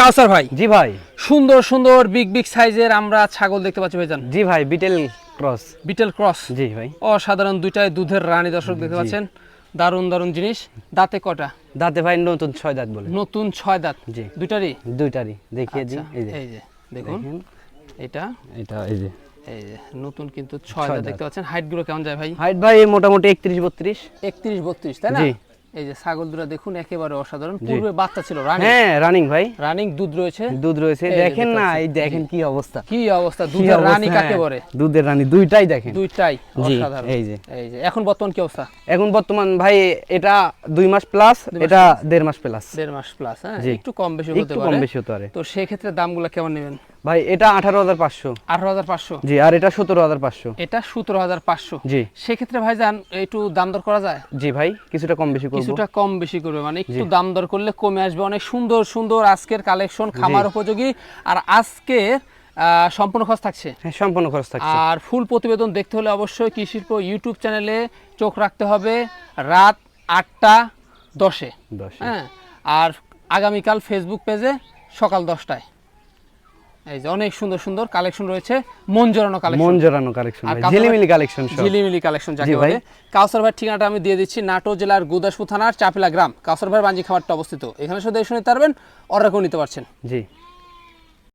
কাউসার ভাই, জি ভাই। সুন্দর সুন্দর বিগ বিগ সাইজের আমরা ছাগল দেখতে পাচ্ছি ভাইজান। জি ভাই, বিটেল ক্রস। বিটেল ক্রস, জি ভাই। অসাধারণ দুইটাই দুধের রানী, দর্শক দেখতে পাচ্ছেন, দারুণ দারুণ জিনিস। দাঁতে কটা? দাঁতে ভাই নতুন 6 দাঁত বলে। নতুন 6 দাঁত। জি, দুইটারই? দুইটারই দেখিয়ে দিই। এই যে দেখুন, এটা এটা এই যে নতুন কিন্তু 6 দাঁত দেখতে পাচ্ছেন। হাইট গুলো কেমন যায় ভাই? হাইট ভাই মোটামুটি 31-32। 31-32, তাই না? জি। এই যে ছাগল দুটো দেখুন, একেবারে অসাধারণ। পূর্বে বাচ্চা ছিল, রানিং। হ্যাঁ, রানিং ভাই, রানিং দুধ রয়েছে। দুধ রয়েছে, এই দেখেন দেখতে না, পাচ্ছেন। এই দেখেন কি অবস্থা, কি অবস্থা, দুধের রানী কাকে বলে? দুধের রানী দুইটাই দেখেন, দুইটাই জি, অসাধারণ। এই যে এখন বর্তমান কি অবস্থা? এখন বর্তমান ভাই এটা 2 মাস প্লাস, এটা 1.5 মাস প্লাস। 1.5 মাস প্লাস, হ্যাঁ, জি। একটু কম বেশি হতে একটু পারে। কম বেশি হতে পারে। তো সেই ক্ষেত্রে দামগুলো কেমন নেবেন ভাই? এটা 18,500। 18,500। জি, আর এটা 17,500। এটা 17,500। জি। সেক্ষেত্রে ভাইজান একটু দাম দর করা যায়? জি ভাই, কিছুটা কম বেশি করব। কিছুটা কম বেশি করবে, মানে একটু দাম দর করলে কমে আসবে। অনেক সুন্দর সুন্দর আজকের কালেকশন, খামার উপযোগী। আর আজকের সম্পূর্ণ খরচ থাকছে। হ্যাঁ, সম্পূর্ণ খরচ থাকছে। আর ফুল প্রতিবেদন দেখতে হলে অবশ্যই কৃষির ইউটিউব চ্যানেলে চোখ রাখতে হবে রাত 8:10-এ। হ্যাঁ, আর আগামীকাল ফেসবুক পেজে সকাল 10টায়। এই যে অনেক সুন্দর সুন্দর কালেকশন রয়েছে, মন জোড়ানো কালেকশন, মন জোড়ানো কালেকশন, আর ঝিলিমিলি কালেকশন, ঝিলিমিলি কালেকশন যাকে বলে। কাউসার ভাইয়ের ঠিকানাটা আমি দিয়ে দিচ্ছি, নাটোর জেলার গুদাসপুর থানার চাপিলা গ্রাম। কাউসার ভাইয়ের বাঞ্জি খামারটা অবস্থিত এখানে, শুধু এসে নিতে পারবেন, অর্ডার করে নিতে পারছেন। জি।